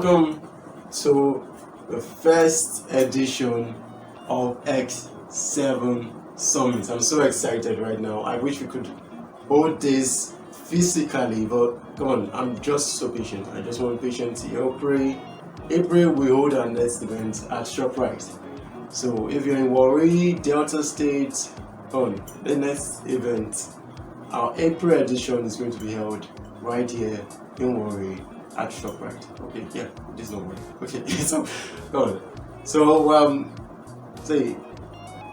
Welcome to the first edition of X7 Summit. I'm so excited right now. I wish we could hold this physically, but come on, I'm just so patient. I just want patience. April we hold our next event at ShopRite. So if you're in Warri, Delta State, the next event, our April edition is going to be held right here in Warri at ShopRite. Okay, yeah, this is not working. Okay, so say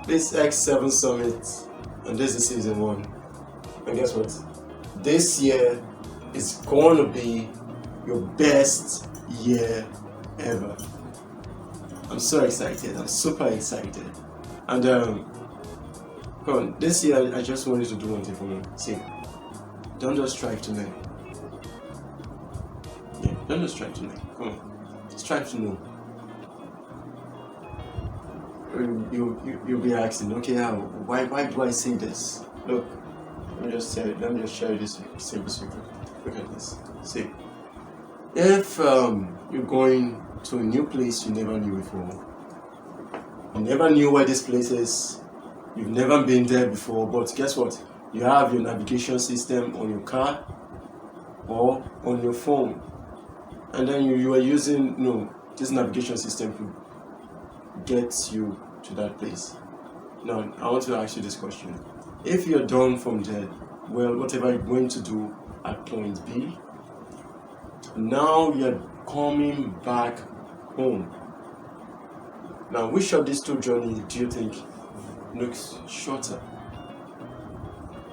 this X7 Summit, and this is season 1. And guess what? This year is going to be your best year ever. I'm so excited. I'm super excited. And this year I just wanted to do one thing for me. See, don't just strive to learn. Yeah, don't just strive to learn. Come on, strive to know. You'll be asking, okay, why do I say this? Look, let me just share you this simple secret. Look at this. See, if you're going to a new place you never knew before, you never knew where this place is, you've never been there before, but guess what? You have your navigation system on your car or on your phone, and then you are using this navigation system to get you to that place. Now I want to ask you this question. If you're done from there, whatever you're going to do at point B, now you're coming back home. Now, which of these two journeys do you think looks shorter?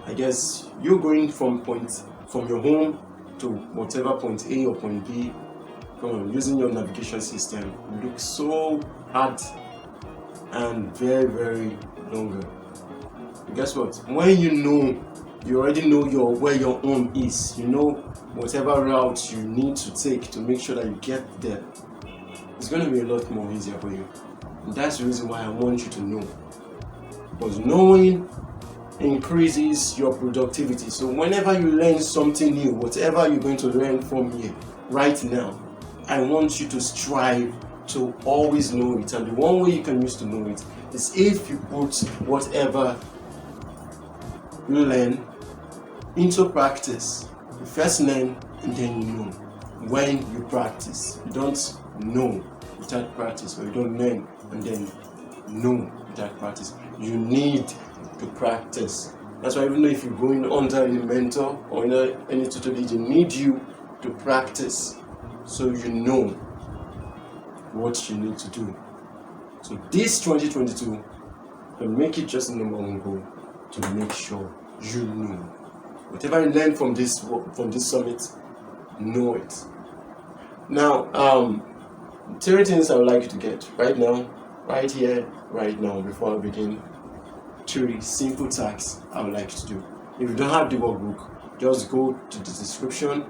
I guess you're going from your home to whatever point A or point B. Using your navigation system looks so hard and very, very longer. And guess what? When you already know where your home is, you know whatever route you need to take to make sure that you get there, it's going to be a lot more easier for you. And that's the reason why I want you to know. Because knowing increases your productivity. So whenever you learn something new, whatever you're going to learn from here right now, I want you to strive to always know it. And the one way you can use to know it is if you put whatever you learn into practice. You first learn and then you know. When you practice, you don't know without practice, or you don't learn and then know without practice. You need to practice. That's why even though if you're going under any mentor or under any tutor, they need you to practice so you know what you need to do. So this 2022, can make it just number one goal to make sure you know. Whatever you learn from this summit, know it. Now, 3 things I would like you to get right now, right here, right now, before I begin. 3 simple tasks I would like you to do. If you don't have the workbook, just go to the description,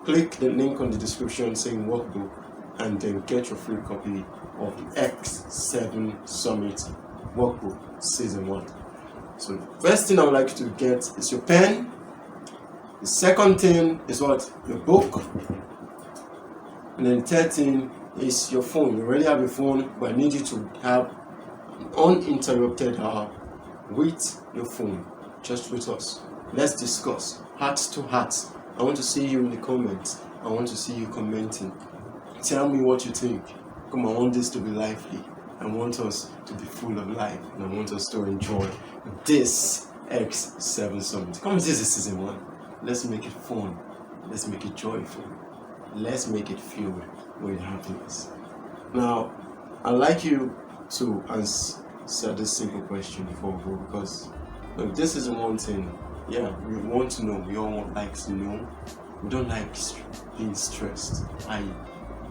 click the link on the description saying workbook, and then get your free copy of the X7 Summit workbook season 1. So the first thing I would like you to get is your pen. The second thing is what? Your book. And then the third thing is your phone. You already have your phone, but I need you to have an uninterrupted hour with your phone, just with us. Let's discuss, heart to heart. I want to see you in the comments. I want to see you commenting. Tell me what you think. Come on, I want this to be lively. I want us to be full of life, and I want us to enjoy this X7 Summit. Come on, this is season 1. Let's make it fun. Let's make it joyful. Let's make it filled with happiness. Now, I'd like you to answer this simple question before we go, because this is the one thing, we want to know. We all like to know. We don't like being stressed. I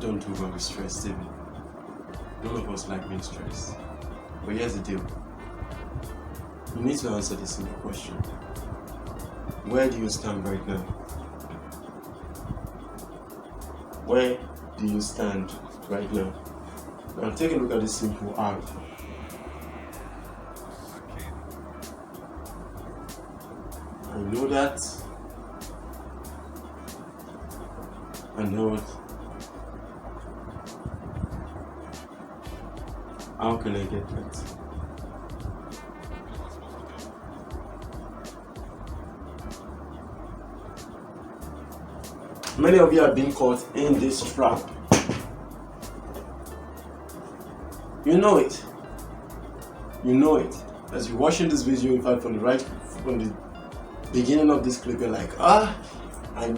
don't do well with stress, even. None of us like being stressed. But here's the deal. You need to answer this simple question. Where do you stand right now? Where do you stand right now? Now take a look at this simple R. I know that. I know it. How can I get that? Many of you are being caught in this trap. You know it. You know it. As you're watching this video, in fact, from the beginning of this clip, you're like, I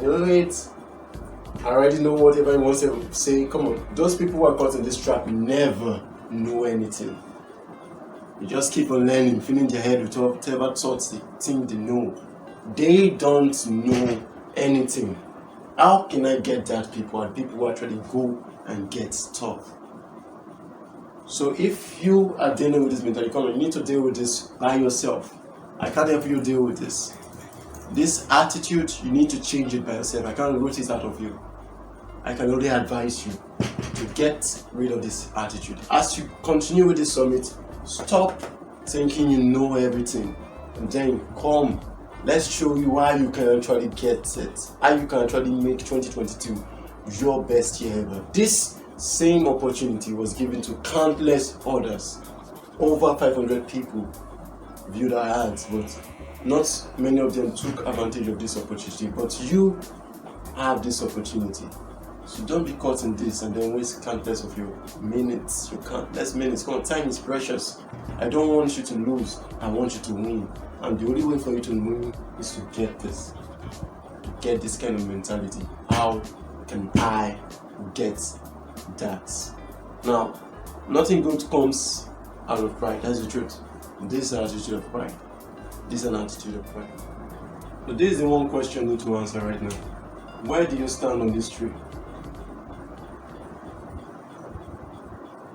know it. I already know what everyone wants to say. Come on, those people who are caught in this trap never know anything. You just keep on learning, filling their head with whatever thoughts they think they know. They don't know anything. How can I get that people and people who actually go and get stuff? So if you are dealing with this mentality, come on, you need to deal with this by yourself. I can't help you deal with this. This attitude, you need to change it by yourself. I can't root it out of you. I can only advise you to get rid of this attitude. As you continue with this summit, stop thinking you know everything. And then come, let's show you why you can actually get it. How you can actually make 2022 your best year ever. This same opportunity was given to countless others. Over 500 people viewed our ads, but not many of them took advantage of this opportunity. But you have this opportunity. So don't be caught in this and then waste countless of your minutes. Your countless minutes. Come on, time is precious. I don't want you to lose. I want you to win. And the only way for you to win is to get this. To get this kind of mentality. How can I get that? Now, nothing good comes out of pride. That's the truth. This is an attitude of pride. This is an attitude of pride. So this is the one question you need to answer right now. Where do you stand on this tree?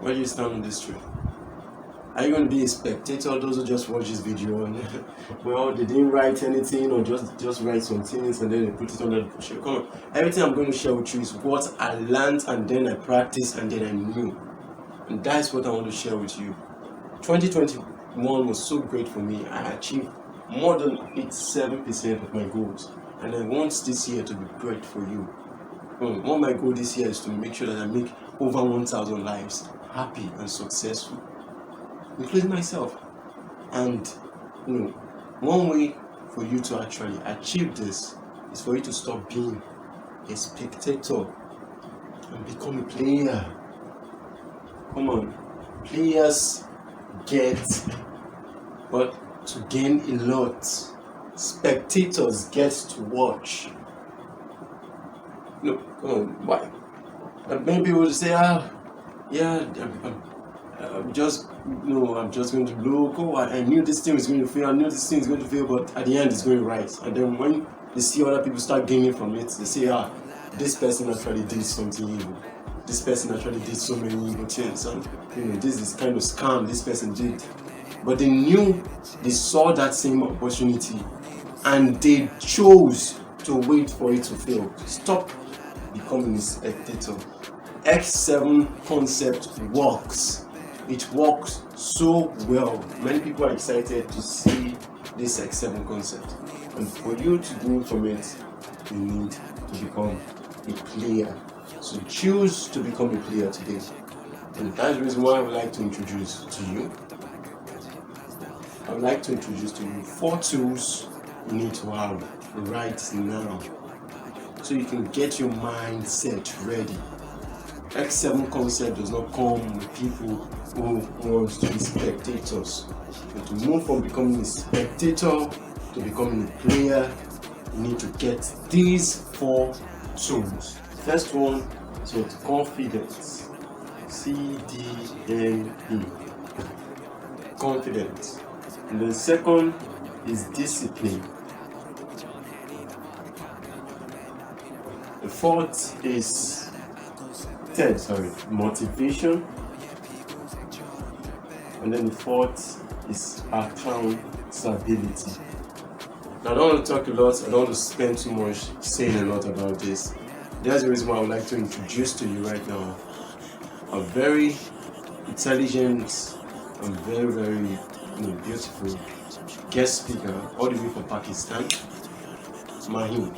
Where do you stand on this tree? Are you going to be a spectator, those who just watch this video and well, they didn't write anything or just write some things and then they put it on the bullshit? Come on. Everything I'm going to share with you is what I learned and then I practiced and then I knew. And that's what I want to share with you. 2021 was so great for me. I achieved more than 87% of my goals. And I want this year to be great for you. One of my goals this year is to make sure that I make over 1,000 lives happy and successful, including myself. And one way for you to actually achieve this is for you to stop being a spectator and become a player. Come on, players get but to gain a lot. Spectators get to watch. No, come on, why? And maybe we'll say, I'm just going to look. Oh, I knew this thing was going to fail. I knew this thing is going to fail, but at the end, it's going right. And then when they see other people start gaining from it, they say, this person actually did something evil. This person actually did so many evil things, and this is kind of scam this person did. But they saw that same opportunity, and they chose to wait for it to fail. Stop becoming a spectator. X7 concept works. It works so well. Many people are excited to see this X7 concept. And for you to do from it, you need to become a player. So choose to become a player today. And that's the reason why I would like to introduce to you. I would like to introduce to you 4 tools you need to have right now, so you can get your mindset ready. X7 concept does not come with people who want to be spectators. But to move from becoming a spectator to becoming a player, you need to get these 4 tools. First one is what? Confidence. CDNE. Confidence. And the second is discipline. The fourth is motivation. And then the fourth is accountability. Now, I don't want to talk a lot, I don't want to spend too much saying a lot about this. That's the reason why I would like to introduce to you right now a very intelligent and very, very beautiful guest speaker all the way from Pakistan, Mahim.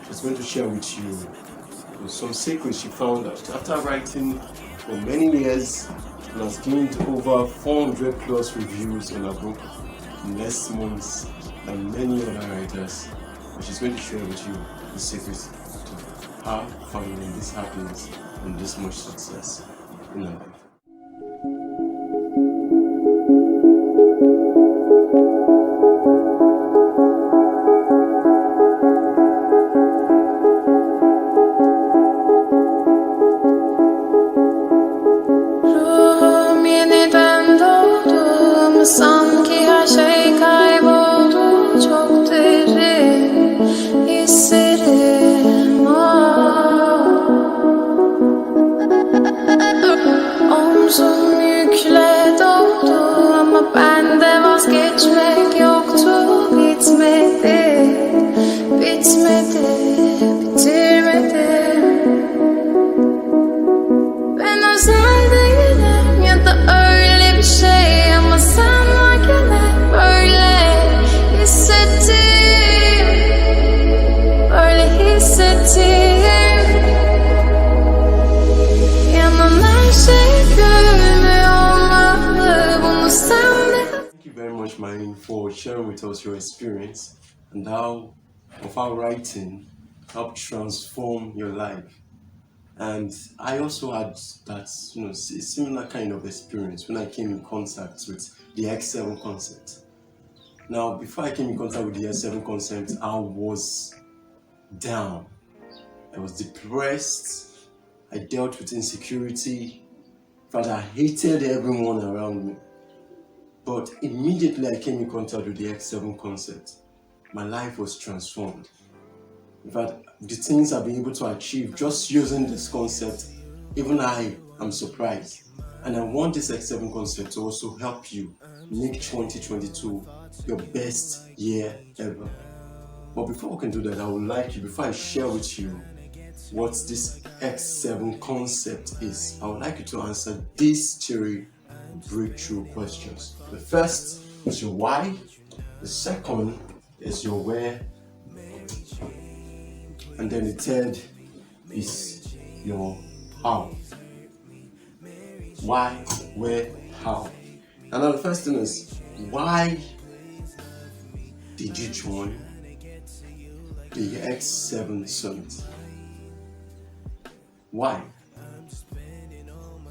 She's going to share with you some secrets she found out after writing for many years and has gained over 400 plus reviews on her book in less months than many other writers. And she's going to share with you the secrets to her finding this happiness and this much success in her life. Ruhum yeniden doğdu, sanki her şey kayboldu. Çok derin hislerim var. Omzum yükle doldu ama bende vazgeçmek yoktu. Bitmedi, bitmedi, bitirmedim. Ben özel değilim ya da öyle bir şey, ama sen varken hep böyle hissettim, böyle hissettim. Yanan her şey görünmüyor olmalı, bunu sen de. Thank you very much, Marine, for sharing with us your experience and how writing helped transform your life. And I also had that, similar kind of experience when I came in contact with the X7 concept. Now, before I came in contact with the X7 concept, I was down. I was depressed. I dealt with insecurity. In fact, I hated everyone around me. But immediately I came in contact with the X7 concept, my life was transformed. In fact, the things I've been able to achieve just using this concept, even I am surprised. And I want this X7 concept to also help you make 2022 your best year ever. But before we can do that, I would like you, before I share with you what this X7 concept is, I would like you to answer these 3 breakthrough questions. The first is your why, the second is your where, and then the third is your how. Why, where, how. And now the first thing is, why did you join the X7 Summit? Why?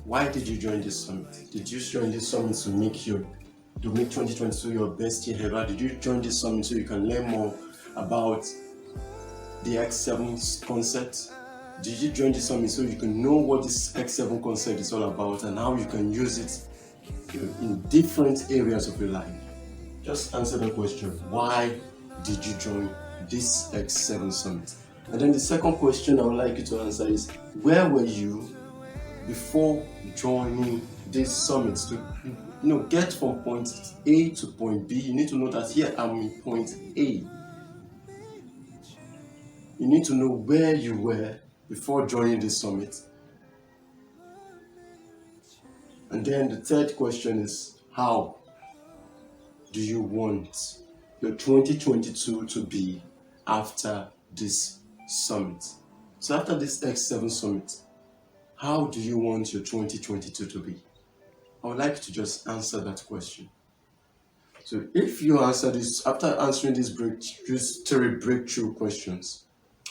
Why did you join this summit? Did you join this summit to make 2022 your best year ever? Did you join this summit so you can learn more about the X7 concept? Did you join this summit so you can know what this X7 concept is all about and how you can use it in different areas of your life? Just answer the question. Why did you join this X7 summit? And then the second question I would like you to answer is, where were you before joining this summit? To get from point A to point B, you need to know that here I'm in point A. You need to know where you were before joining this summit. And then the third question is, how do you want your 2022 to be after this summit? So after this X7 summit, how do you want your 2022 to be? I would like you to just answer that question. So if you answer this, after answering these 3 breakthrough questions,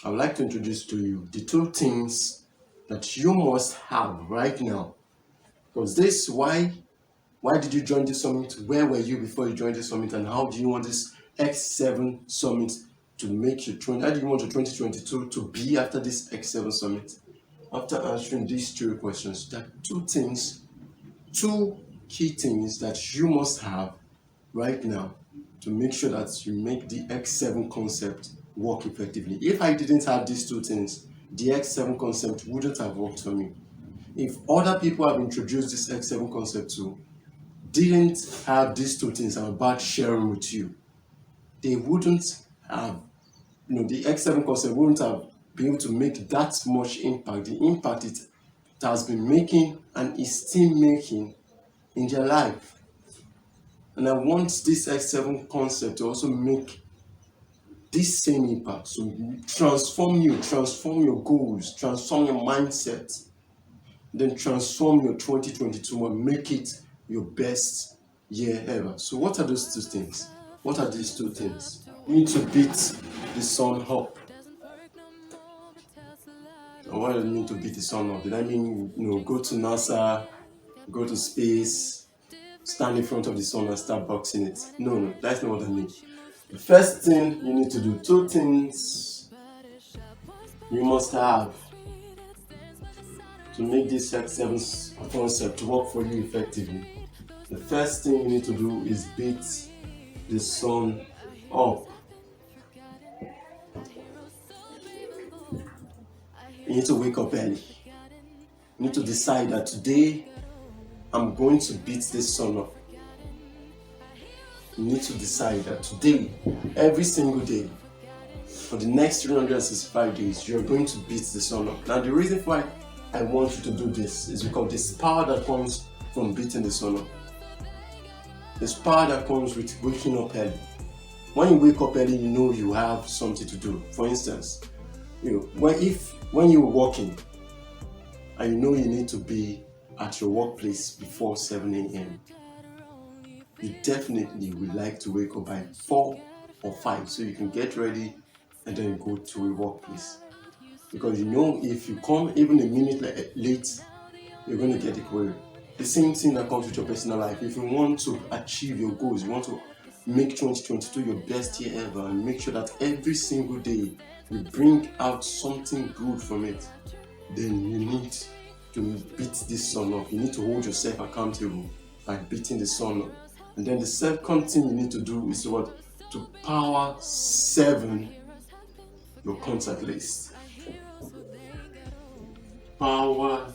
I would like to introduce to you the 2 things that you must have right now. Because this, why did you join this summit? Where were you before you joined this summit? And how do you want this X7 summit to make your how do you want your 2022 to be after this X7 summit? After answering these 3 questions, there are 2 key things that you must have right now to make sure that you make the X7 concept work effectively. If I didn't have these 2 things, the X7 concept wouldn't have worked for me. If other people have introduced this X7 concept to didn't have these 2 things I'm about sharing with you, they wouldn't have, the X7 concept wouldn't have been able to make that much impact, the impact it has been making and is still making in their life. And I want this X7 concept to also make this same impact, so transform you, transform your goals, transform your mindset. then transform your 2022 and make it your best year ever. So what are those two things? What are these two things? You need to beat the sun up. And what does it mean to beat the sun up? Did I mean, go to NASA, go to space, stand in front of the sun and start boxing it? No, that's not what I mean. The first thing you need to do, two things you must have to make this X7 concept work for you effectively. The first thing you need to do is beat the sun up. You need to wake up early. You need to decide that today I'm going to beat this sun up. You need to decide that today, every single day, for the next 365 days, you're going to beat the sun up. Now, the reason why I want you to do this is because there's power that comes from beating the sun up. There's power that comes with waking up early. When you wake up early, you know you have something to do. For instance, when you're working and you know you need to be at your workplace before 7 a.m., you definitely would like to wake up by 4 or 5 so you can get ready and then go to a workplace. Because you know if you come even a minute late, you're going to get it queried. The same thing that comes with your personal life. If you want to achieve your goals, you want to make 2022 your best year ever and make sure that every single day you bring out something good from it, then you need to beat this sun up. You need to hold yourself accountable by beating the sun up. And then the second thing you need to do is what? To power 7 your contact list. Power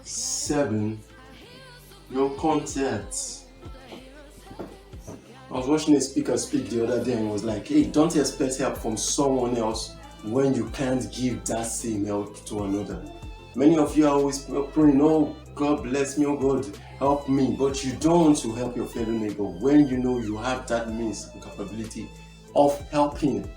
7 your contacts. I was watching a speaker speak the other day and was like, hey, don't expect help from someone else when you can't give that same help to another. Many of you are always praying, oh, God bless me, oh God, help me. But you don't want to help your fellow neighbor when you know you have that means and capability of helping.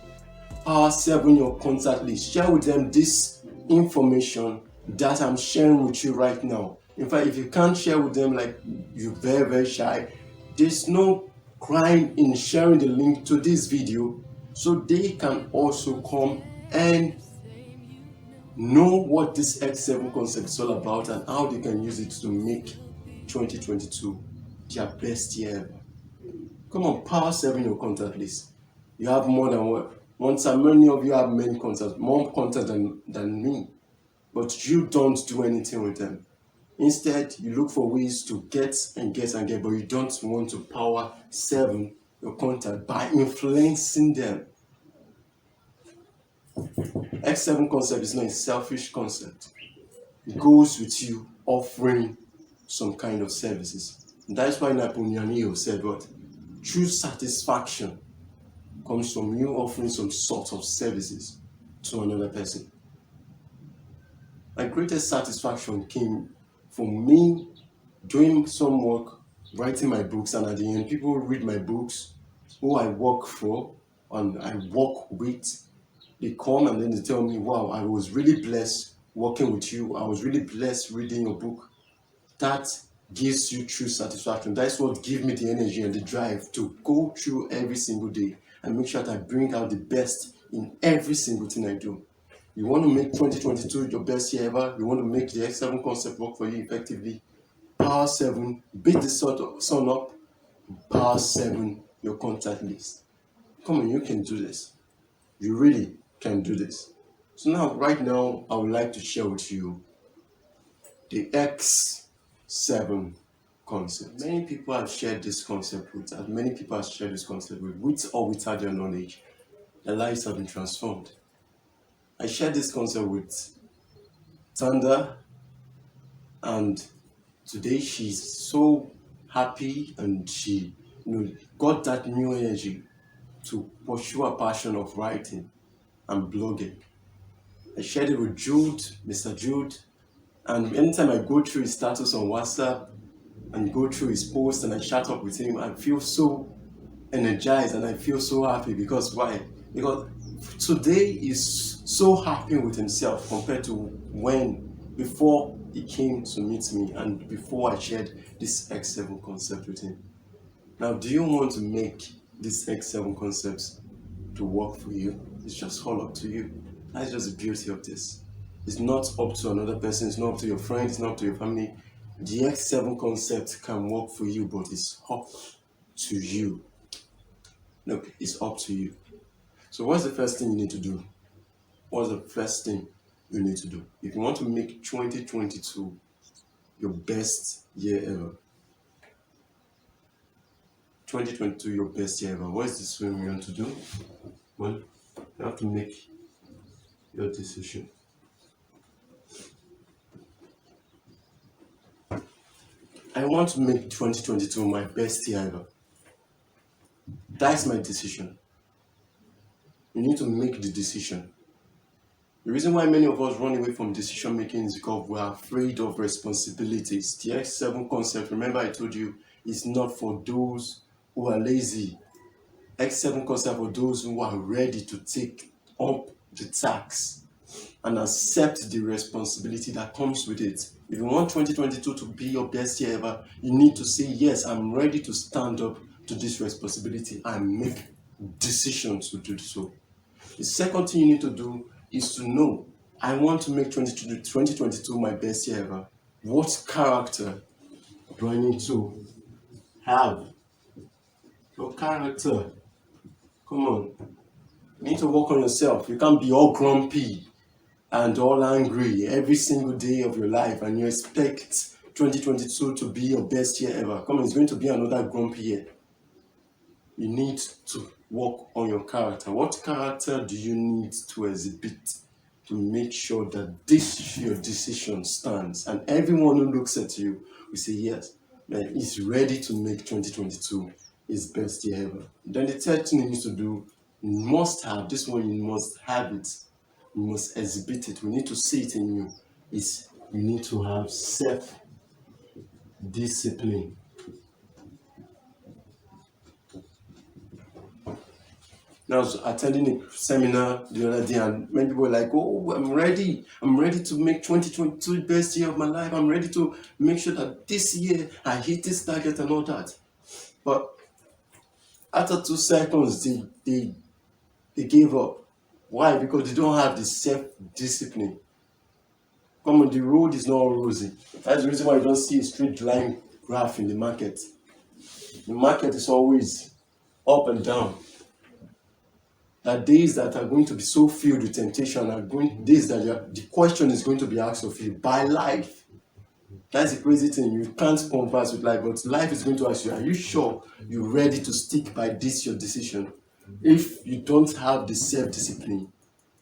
Power 7 your contact list. Share with them this information that I'm sharing with you right now. In fact, if you can't share with them, like you're very, very shy, there's no crime in sharing the link to this video so they can also come and know what this X7 concept is all about and how they can use it to make 2022 their best year ever. Come on, power 7 your contact list. You have more than once and many of you have many contacts, more contacts than me, but you don't do anything with them. Instead, you look for ways to get, but you don't want to power 7 your contact by influencing them. X7 concept is not a selfish concept. It goes with you offering some kind of services. And that's why Napoleon Hill said what? True satisfaction comes from you offering some sort of services to another person. My greatest satisfaction came from me doing some work, writing my books, and at the end, people read my books, who I work for and I work with. They come and then they tell me, wow, I was really blessed working with you. I was really blessed reading your book. That gives you true satisfaction. That's what gives me the energy and the drive to go through every single day and make sure that I bring out the best in every single thing I do. You want to make 2022 your best year ever? You want to make the X7 concept work for you effectively? Power 7, beat the sun up. Power 7 your contact list. Come on, you can do this. You really can do this. So now, right now, I would like to share with you the X7 concept. Many people have shared this concept with, with or without their knowledge. Their lives have been transformed. I shared this concept with Thunder, and today she's so happy and she got that new energy to pursue a passion of writing and blogging. I shared it with Jude, Mr. Jude, and anytime I go through his status on WhatsApp and go through his posts and I chat up with him, I feel so energized and I feel so happy. Because why? Because today is so happy with himself compared to when before he came to meet me and before I shared this X7 concept with him. Now, do you want to make this X7 concepts to work for you? It's just all up to you. That's just the beauty of this. It's not up to another person, it's not up to your friends, it's not up to your family. The X7 concept can work for you, but it's up to you. Look, it's up to you. So what's the first thing you need to do? What's the first thing you need to do? If you want to make 2022 your best year ever, 2022 your best year ever, what is the swim you want to do? Well, you have to make your decision. I want to make 2022 my best year ever. That's my decision. You need to make the decision. The reason why many of us run away from decision making is because we are afraid of responsibilities. The X7 concept, remember I told you, is not for those who are lazy. X7 concept for those who are ready to take up the task and accept the responsibility that comes with it. If you want 2022 to be your best year ever, you need to say, yes, I'm ready to stand up to this responsibility and make decisions to do so. The second thing you need to do is to know, I want to make 2022 my best year ever. What character do I need to have? Your character. Come on. You need to work on yourself. You can't be all grumpy and all angry every single day of your life and you expect 2022 to be your best year ever. Come on, it's going to be another grumpy year. You need to work on your character. What character do you need to exhibit to make sure that this your decision stands? And everyone who looks at you will say, yes, man, he's ready to make 2022 his best year ever. Then the third thing you need to do, you must have, this one you must have it. You must exhibit it. We need to see it in you. Is you need to have self-discipline. I was attending a seminar the other day and many people were like, oh, I'm ready to make 2022 the best year of my life. I'm ready to make sure that this year I hit this target and all that. But after 2 seconds, they gave up. Why? Because they don't have the self-discipline. Come on, the road is not rosy. That's the reason why you don't see a straight line graph in the market. The market is always up and down. There are days that are going to be so filled with temptation, days that the question is going to be asked of you by life. That's the crazy thing. You can't converse with life, but life is going to ask you, are you sure you're ready to stick by this, your decision? If you don't have the self-discipline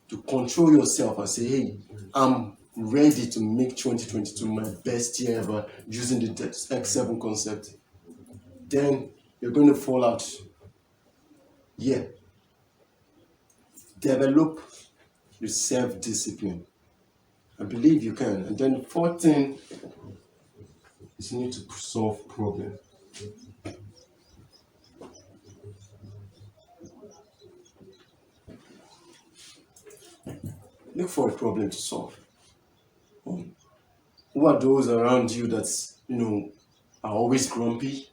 to control yourself and say, hey, I'm ready to make 2022 my best year ever using the X7 concept, then you're going to fall out. Yeah. Develop your self-discipline. I believe you can. And then the fourth thing is you need to solve problems. Look for a problem to solve. Who are those around you that, are always grumpy?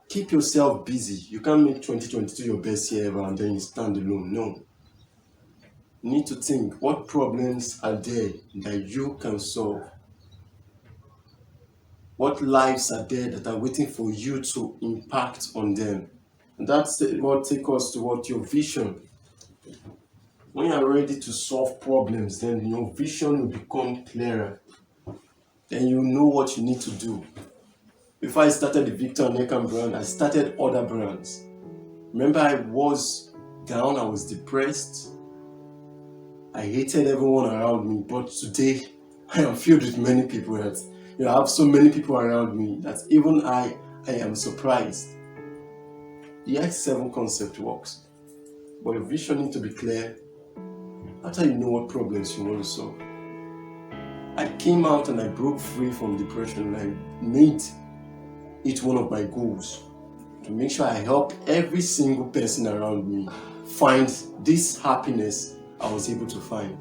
Keep yourself busy. You can't make 2022 your best year ever and then you stand alone. No. You need to think, what problems are there that you can solve? What lives are there that are waiting for you to impact on them? And that's what takes us to your vision. When you are ready to solve problems, then your vision will become clearer. Then you know what you need to do. Before I started the Victor Nekam brand, I started other brands. Remember, I was down, I was depressed. I hated everyone around me, but today I am filled with many people that, I have so many people around me that even I am surprised. The X7 concept works, but your vision needs to be clear after you know what problems you want to solve. I came out and I broke free from depression and I made it one of my goals to make sure I help every single person around me find this happiness I was able to find.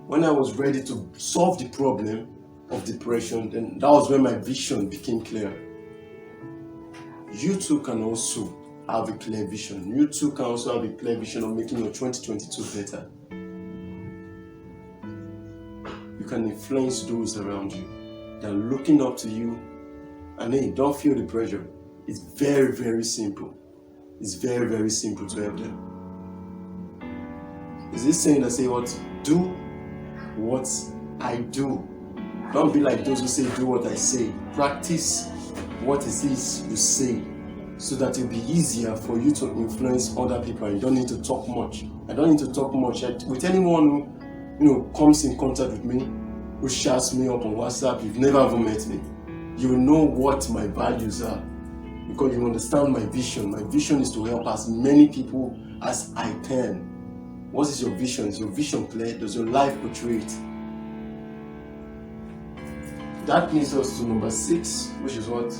When I was ready to solve the problem of depression, then that was when my vision became clear. You too can also have a clear vision. You too can also have a clear vision of making your 2022 better. You can influence those around you. They're looking up to you, and hey, don't feel the pressure. It's very, very simple. It's very, very simple to help them. Is this saying that say what? Do what I do. Don't be like those who say do what I say. Practice what it is you say, so that it'll be easier for you to influence other people and you don't need to talk much. I don't need to talk much. With anyone who comes in contact with me, who shouts me up on WhatsApp, you've never ever met me. You will know what my values are because you understand my vision. My vision is to help as many people as I can. What is your vision? Is your vision clear? Does your life portray it? That leads us to number 6, which is what?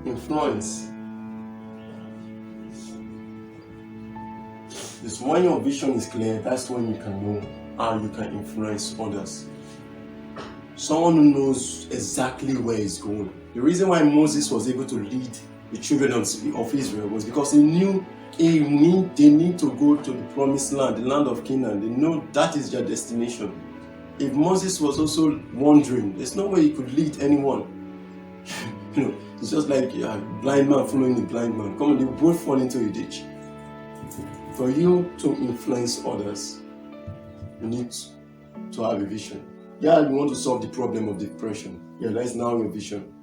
Influence. It's when your vision is clear, that's when you can know how you can influence others. Someone who knows exactly where he's going. The reason why Moses was able to lead the children of Israel was because he knew they need to go to the promised land, the land of Canaan. They know that is their destination. If Moses was also wandering, there's no way he could lead anyone. It's just like a blind man following a blind man. Come on, they both fall into a ditch. For you to influence others, you need to have a vision. Yeah, you want to solve the problem of depression. Yeah, that's now your vision.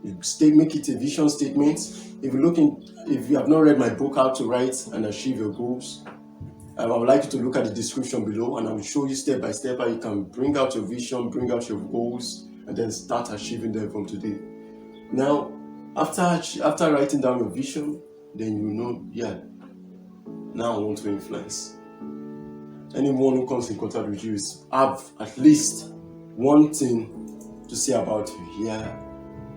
Make it a vision statement. If you have not read my book, How to Write and Achieve Your Goals, I would like you to look at the description below, and I will show you step by step how you can bring out your vision, bring out your goals, and then start achieving them from today. Now, after writing down your vision, then you know, now I want to influence. Anyone who comes in contact with you have at least one thing to say about you. Yeah,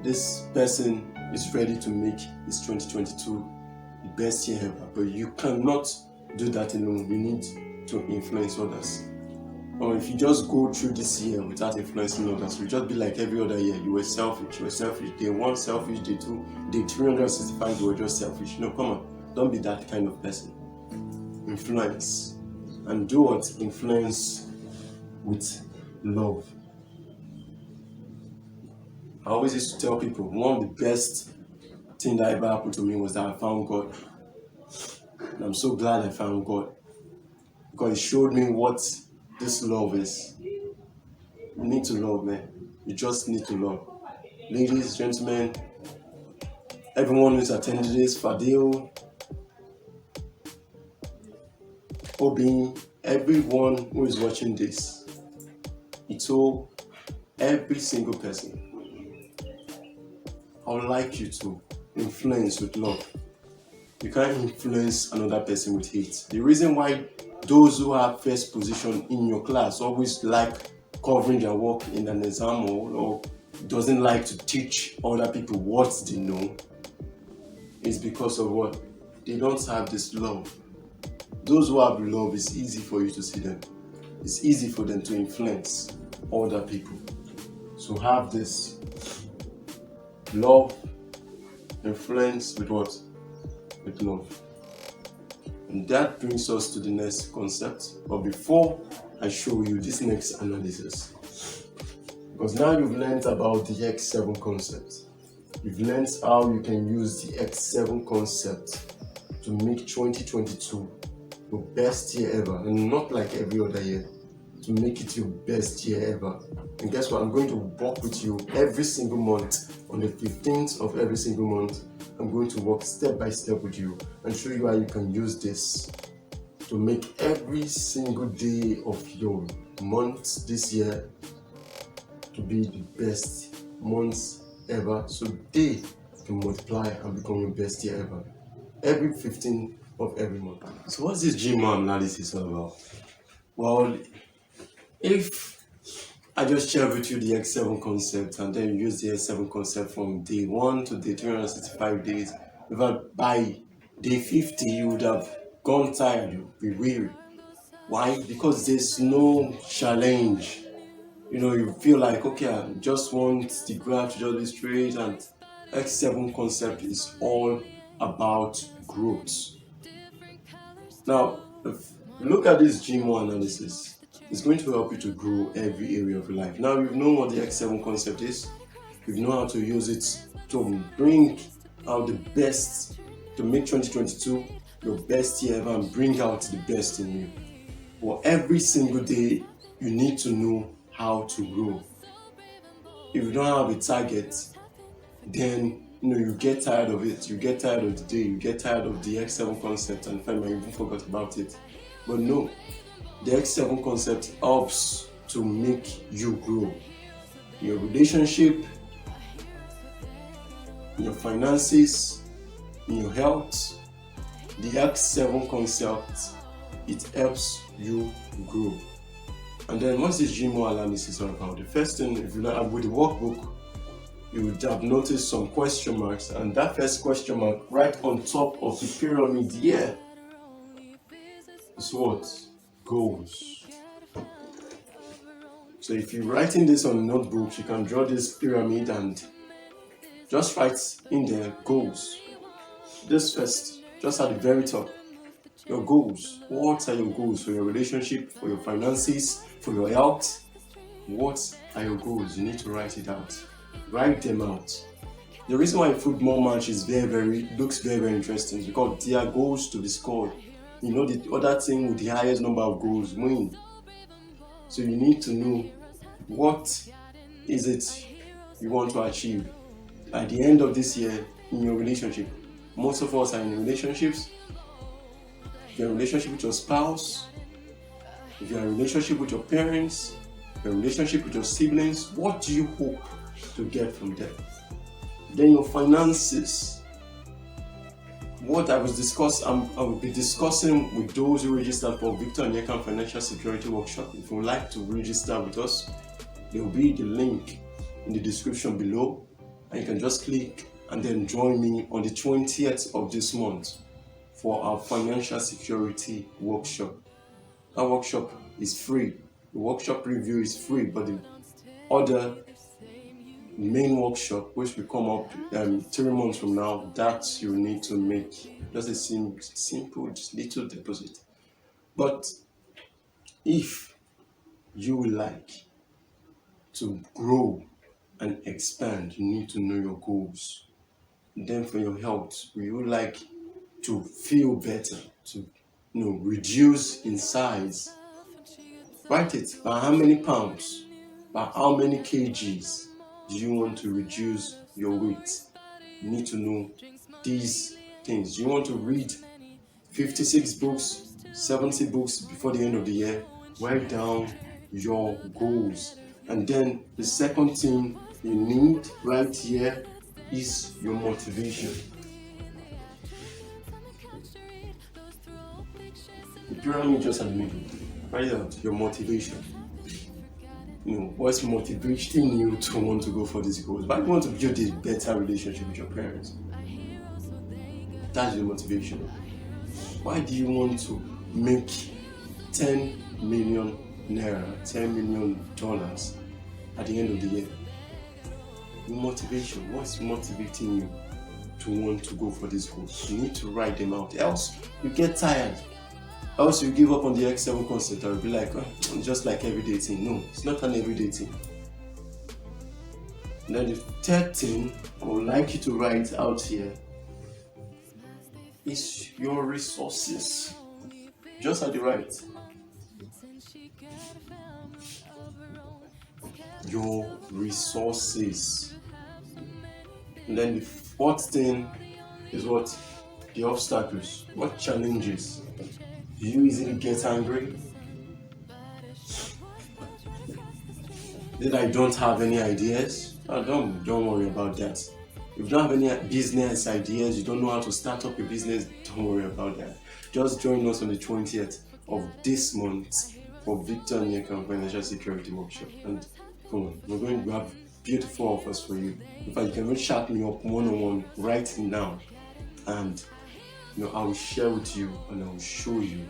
this person is ready to make his 2022 the best year ever, but you cannot do that alone. You need to influence others. Or if you just go through this year without influencing others, you'll just be like every other year. You were selfish. Day 1 selfish, day 2, day 365 you were just selfish. No, come on, don't be that kind of person. Influence. And do what? Influence with love. I always used to tell people, one of the best things that ever happened to me was that I found God. And I'm so glad I found God, because it showed me what this love is. You need to love, man. You just need to love. Ladies, gentlemen, everyone who's attended this, Fadil, Obi, everyone who is watching this, Ito, every single person, I would like you to influence with love. You can't influence another person with hate. The reason why those who have first position in your class always like covering their work in an exam or doesn't like to teach other people what they know is because of what? They don't have this love. Those who have love, it's easy for you to see them. It's easy for them to influence other people. So have this love, influence with what? With love. And that brings us to the next concept. But before I show you this next analysis, because now you've learned about the X7 concept. You've learned how you can use the X7 concept to make 2022 your best year ever, and not like every other year, to make it your best year ever. And guess what? I'm going to work with you every single month. On the 15th of every single month, I'm going to work step by step with you and show you how you can use this to make every single day of your month this year to be the best months ever, so they can multiply and become your best year ever. Every 15th of every month. So what's this GMO analysis all about? Well, if I just share with you the X7 concept and then you use the X7 concept from day 1 to day 365 days, by day 50 you would have gone tired, you'll be weary. Why? Because there's no challenge. You feel like, okay, I just want the graph to just be straight, and X7 concept is all about growth. Now, if you look at this GMO analysis, it's going to help you to grow every area of your life. Now, you've known what the X7 concept is. You know how to use it to bring out the best, to make 2022 your best year ever and bring out the best in you. But every single day, you need to know how to grow. If you don't have a target, then you get tired of it. You get tired of the day. You get tired of the X7 concept, and finally you even forgot about it. But no, the X7 concept helps to make you grow. In your relationship, in your finances, in your health, the X7 concept, it helps you grow. And then what's this GMO analysis all about? The first thing, if you look with the workbook, you would have noticed some question marks, and that first question mark right on top of the pyramid here is what? Goals. So if you're writing this on a notebook, you can draw this pyramid and just write in there goals. This first, just at the very top, your goals. What are your goals for your relationship, for your finances, for your health? What are your goals? You need to write it out. Write them out. The reason why a football match is looks very interesting is because there are goals to be scored. The other team with the highest number of goals win. So you need to know what is it you want to achieve at the end of this year in your relationship. Most of us are in relationships. If you're in a relationship with your spouse, if you're in a relationship with your parents, if you're in a relationship with your siblings, what do you hope to get from them? Then your finances. What I will be discussing with those who registered for Victor Onyeka Financial Security Workshop. If you would like to register with us, there will be the link in the description below, and you can just click and then join me on the 20th of this month for our financial security workshop. Our workshop is free. The workshop review is free, but the other main workshop, which will come up 3 months from now, that you need to make just a simple little deposit. But if you would like to grow and expand, you need to know your goals. Then for your health, you would like to feel better, to reduce in size. Write it. By how many pounds, by how many kgs do you want to reduce your weight? You need to know these things. You want to read 56 books, 70 books before the end of the year? Write down your goals. And then the second thing you need right here is your motivation. The pyramid just at the middle. Write out your motivation. What's motivating you to want to go for these goals? Why do you want to build a better relationship with your parents? That's your motivation. Why do you want to make 10 million naira, $10 million at the end of the year? Your motivation. What's motivating you to want to go for these goals? You need to write them out. Else you get tired. Else you give up on the X7 concept. I'll be like, just like everyday thing. No, it's not an everyday thing. And then the third thing I would like you to write out here is your resources. Just at the right. Your resources. And then the fourth thing is what? The obstacles. What challenges? Do you easily get angry? That I don't have any ideas? Don't worry about that. If you don't have any business ideas, you don't know how to start up a business, don't worry about that. Just join us on the 20th of this month for Victor Onyeka Financial Security Workshop. And come on, we're going to have beautiful offers for you. In fact, you can even chat me up one-on-one right now, and I will share with you and I will show you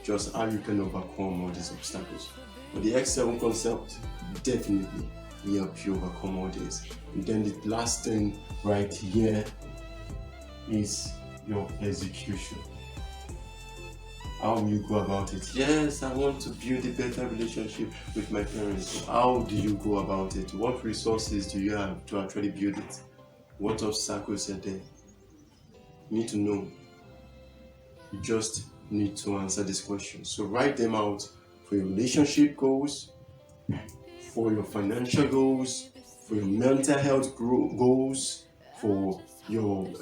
just how you can overcome all these obstacles. But the X7 concept definitely will help you overcome all this. And then the last thing right here is your execution. How will you go about it? Yes, I want to build a better relationship with my parents. How do you go about it? What resources do you have to actually build it? What obstacles are there? You need to know. You just need to answer these questions. So write them out for your relationship goals, for your financial goals, for your mental health goals, for your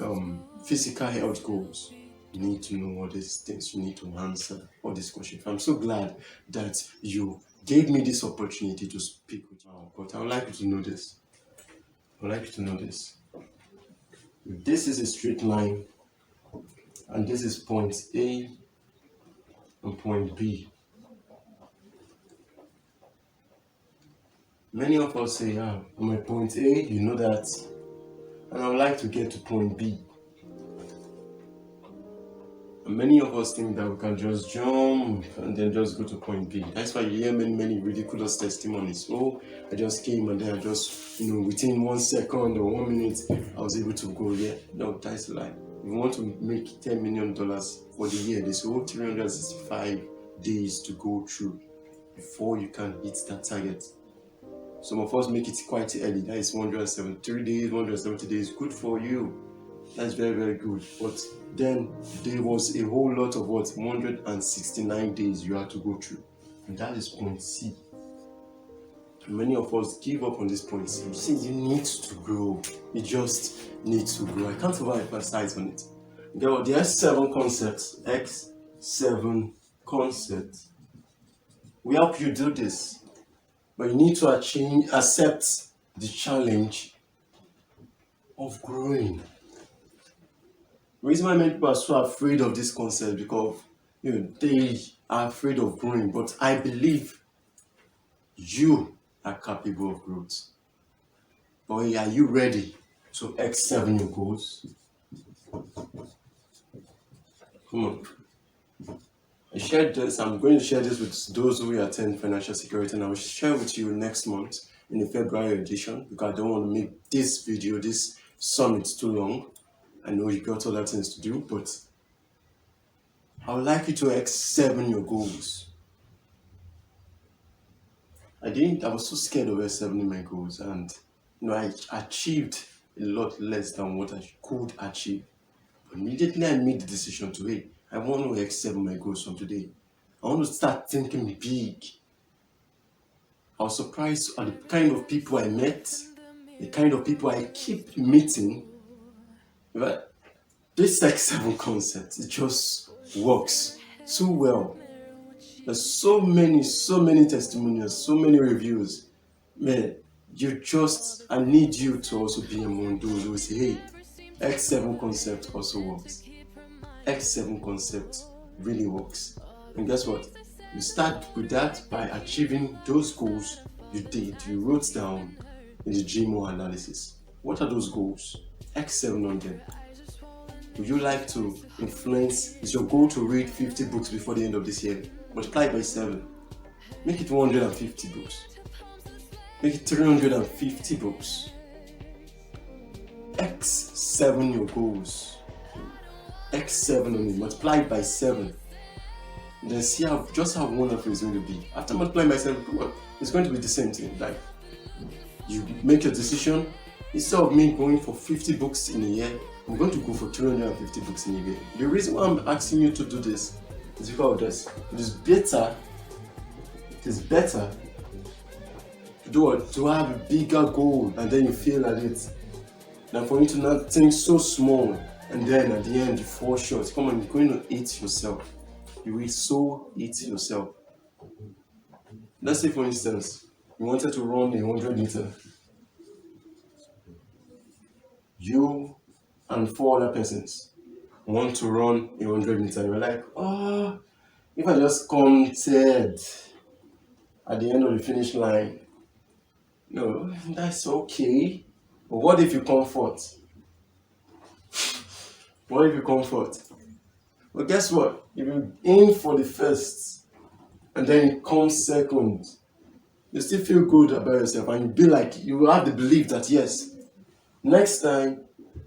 physical health goals. You need to know all these things. You need to answer all these questions. I'm so glad that you gave me this opportunity to speak with you. But I would like you to know this. I would like you to know this. If this is a straight line, and this is point A and point B. Many of us say, I'm at point A, you know that, and I would like to get to point B. And many of us think that we can just jump and then just go to point B. That's why you hear many ridiculous testimonies. Oh, I just came and then I just, within 1 second or 1 minute, I was able to go here. No, that's a lie. If you want to make $10 million for the year, there's 365 days to go through before you can hit that target. Some of us make it quite early. That is 173 days, 170 days. Good for you. That's very, very good. But then there was a whole lot of 169 days you had to go through. And that is point C. Many of us give up on this point C. You see, you need to grow. You just need to grow. I can't overemphasize on it. The X7 concept will help you do this. But you need to accept the challenge of growing. The reason why many people are so afraid of this concept because they are afraid of growing. But I believe you are capable of growth. But are you ready to X7 your goals? Come on. I shared this. I'm going to share this with those who attend Financial Security, and I will share with you next month in the February edition because I don't want to make this video, this summit, too long. I know you got other things to do, but I would like you to X7 your goals. I was so scared of X7 my goals, and I achieved a lot less than what I could achieve. But immediately I made the decision to, I want to X7 my goals from today. I want to start thinking big. I was surprised at the kind of people I met, the kind of people I keep meeting. But this X7 concept, it just works so well. There's so many testimonials, so many reviews. Man, I need you to also be among those who say, hey, X7 concept also works. X7 concept really works. And guess what? You start with that by achieving those goals you wrote down in the GMO analysis. What are those goals? X7 on them. Would you like to influence? Is your goal to read 50 books before the end of this year? Multiply it by 7. Make it 150 books. Make it 350 books. X7 your goals. X7 on it, multiply it by 7. And then see how wonderful it's going to be. After multiplying by 7, it's going to be the same thing. Like, you make your decision. Instead of me going for 50 books in a year, I'm going to go for 350 books in a year. The reason why I'm asking you to do this is because of this. It is better to have a bigger goal and then you fail at it than for you to not think so small and then at the end you fall short. Come on, you're going to hate yourself. You will so hate yourself. Let's say, for instance, you wanted to run a 100 meter. You and 4 other persons want to run a 100 meter. You're like, if I just come third at the end of the finish line, no, that's okay. But what if you come fourth? What if you come fourth? But guess what? If you aim for the first and then it comes second, you still feel good about yourself and you be like, you will have the belief that yes, next time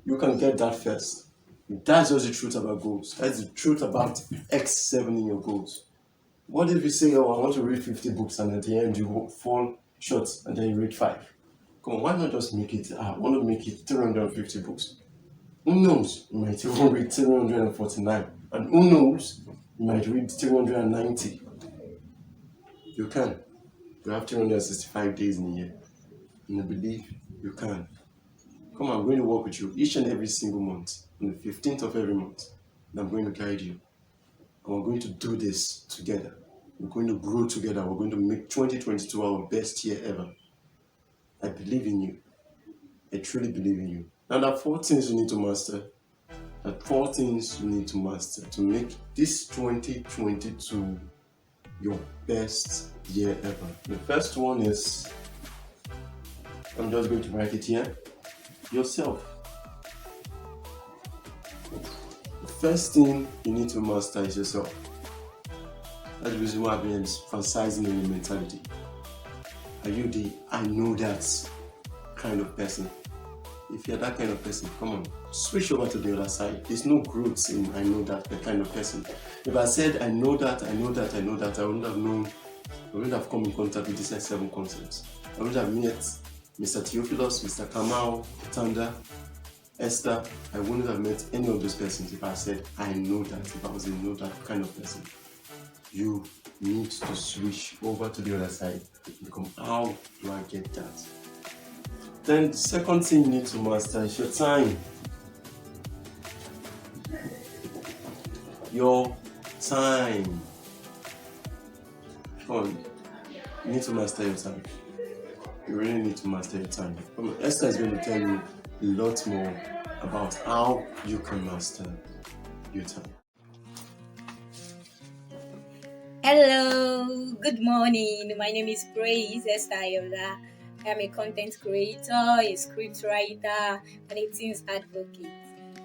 you can get that first. That's just the truth about goals. That's the truth about X7 in your goals. What if you say, oh, I want to read 50 books and at the end you fall short and then you read 5? Come on, why not just make it, I want to make it 350 books. Who knows, you might even read 349. And who knows, you might read 390. You can. You have 365 days in a year. And I believe you can. Come on, I'm going to work with you each and every single month, on the 15th of every month. And I'm going to guide you. And we're going to do this together. We're going to grow together. We're going to make 2022 our best year ever. I believe in you. I truly believe in you. Now, there are 4 things you need to master. There are 4 things you need to master to make this 2022 your best year ever. The first one is, I'm just going to write it here, yourself. The first thing you need to master is yourself. That's the reason why I've been emphasizing on your mentality. Are you the I know that kind of person? If you're that kind of person, come on, switch over to the other side. There's no growth in I know that kind of person. If I said I know that, I wouldn't have known, I wouldn't have come in contact with these 7 concepts. I would have met Mr. Theophilus, Mr. Kamau, Tanda, Esther. I wouldn't have met any of those persons if I said I know that, if I was a know that kind of person. You need to switch over to the other side and become, how do I get that? Then the second thing you need to master is your time. Your time. Come on, you need to master your time. You really need to master your time. Esther is going to tell you a lot more about how you can master your time. Hello, good morning. My name is Praise Esther Ayola. I am a content creator, a script writer, and a teens advocate.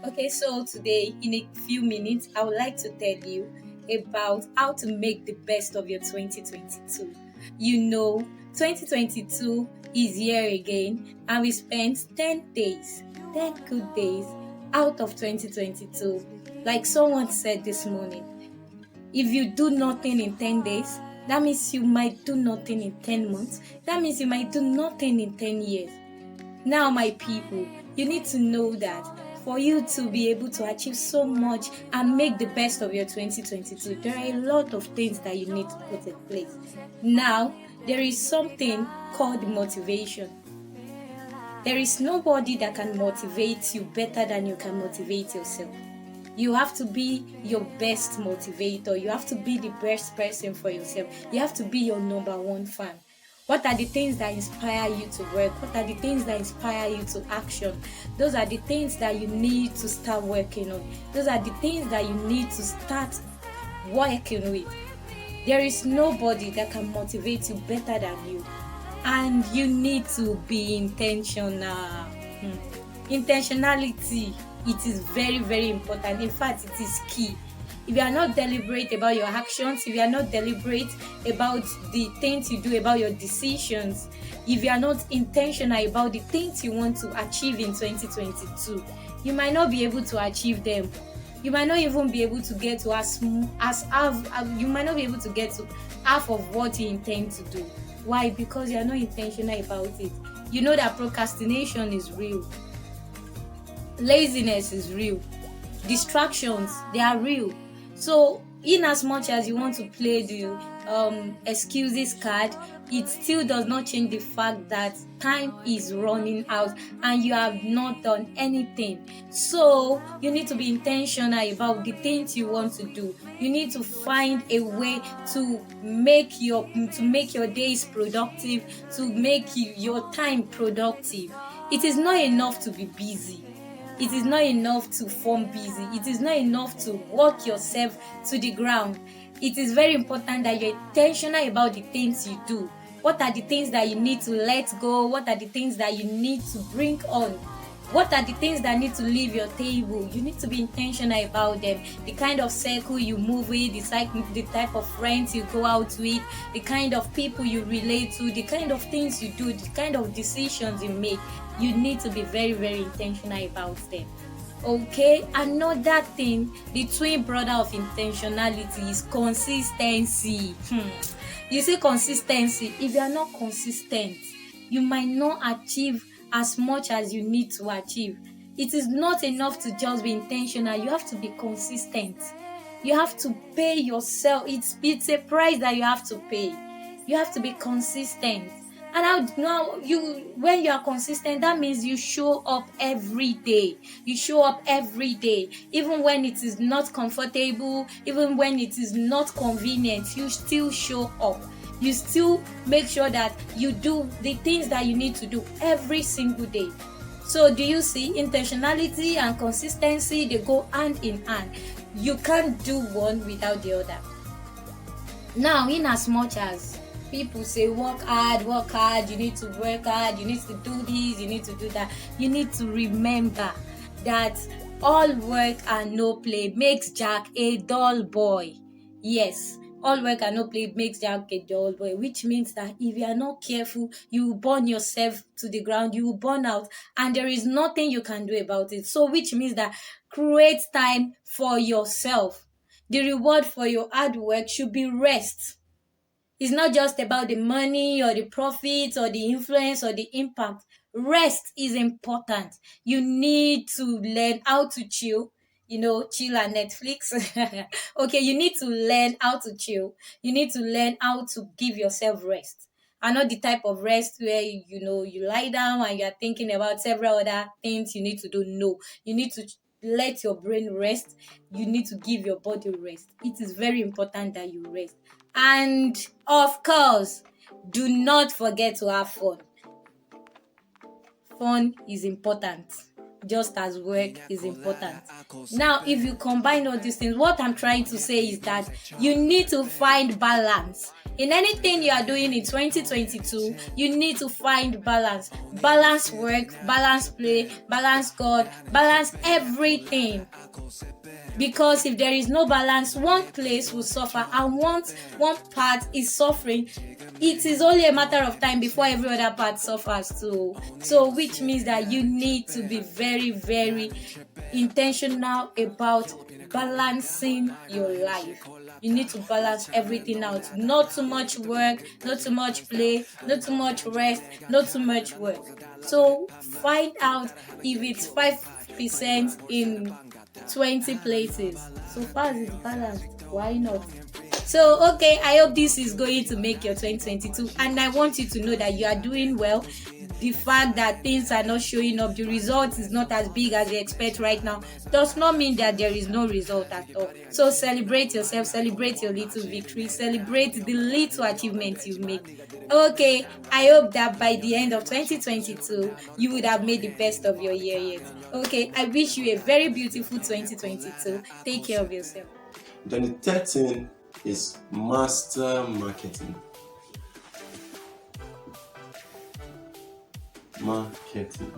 Okay, so today, in a few minutes, I would like to tell you about how to make the best of your 2022. You know, 2022 is here again, and we spent 10 days, 10 good days out of 2022. Like someone said this morning, if you do nothing in 10 days, that means you might do nothing in 10 months. That means you might do nothing in 10 years. Now, my people, you need to know that for you to be able to achieve so much and make the best of your 2022, there are a lot of things that you need to put in place. Now, there is something called motivation. There is nobody that can motivate you better than you can motivate yourself. You have to be your best motivator. You have to be the best person for yourself. You have to be your number one fan. What are the things that inspire you to work? What are the things that inspire you to action? Those are the things that you need to start working on. Those are the things that you need to start working with. There is nobody that can motivate you better than you. And you need to be intentional. Intentionality, it is very, very important. In fact, it is key. If you are not deliberate about your actions, if you are not deliberate about the things you do, about your decisions, if you are not intentional about the things you want to achieve in 2022, you might not be able to achieve them. You might not even be able to get to you might not be able to get to half of what you intend to do. Why? Because you are not intentional about it. You know that procrastination is real. Laziness is real. Distractions, they are real. So in as much as you want to play the excuses card, it still does not change the fact that time is running out and you have not done anything. So you need to be intentional about the things you want to do. You need to find a way to make your days productive, to make your time productive. It is not enough to be busy. It is not enough to form busy. It is not enough to walk yourself to the ground. It is very important that you're intentional about the things you do. What are the things that you need to let go? What are the things that you need to bring on? What are the things that need to leave your table? You need to be intentional about them. The kind of circle you move with, the type of friends you go out with, the kind of people you relate to, the kind of things you do, the kind of decisions you make. You need to be very, very intentional about them. Okay, another thing, the twin brother of intentionality is consistency. You say consistency. If you are not consistent, you might not achieve as much as you need to achieve. It is not enough to just be intentional. You have to be consistent. You have to pay yourself. It's a price that you have to pay. You have to be consistent. And when you are consistent, that means you show up every day. You show up every day, even when it is not comfortable, even when it is not convenient. You still show up. You still make sure that you do the things that you need to do every single day. So do you see, intentionality and consistency, they go hand in hand. You can't do one without the other. Now, in as much as people say work hard, you need to work hard, you need to do this, you need to do that, you need to remember that all work and no play makes Jack a dull boy. Yes, all work and no play makes Jack a dull boy, which means that if you are not careful, you will burn yourself to the ground, you will burn out, and there is nothing you can do about it. So which means that create time for yourself. The reward for your hard work should be rest. It's not just about the money or the profits or the influence or the impact. Rest is important. You need to learn how to chill. Chill and Netflix. Okay, you need to learn how to chill. You need to learn how to give yourself rest. And not the type of rest where, you lie down and you're thinking about several other things you need to do. No, you need to let your brain rest. You need to give your body rest. It is very important that you rest. And of course, do not forget to have fun. Fun is important, just as work is important. Now, if you combine all these things, what I'm trying to say is that you need to find balance. In anything you are doing in 2022, you need to find balance. Balance work, balance play, balance God, balance everything. Because if there is no balance, one place will suffer, and once one part is suffering, it is only a matter of time before every other part suffers too. So which means that you need to be very, very intentional about balancing your life. You need to balance everything out. Not too much work, not too much play, not too much rest, not too much work. So find out if it's 5% in 20 places. So far as it's balanced, why not? So, okay, I hope this is going to make your 2022, and I want you to know that you are doing well. The fact that things are not showing up, the result is not as big as you expect right now, does not mean that there is no result at all. So celebrate yourself, celebrate your little victory, celebrate the little achievements you make. Okay, I hope that by the end of 2022, you would have made the best of your year yet. Okay, I wish you a very beautiful 2022. Take care of yourself. Then the third thing is master marketing. Marketing.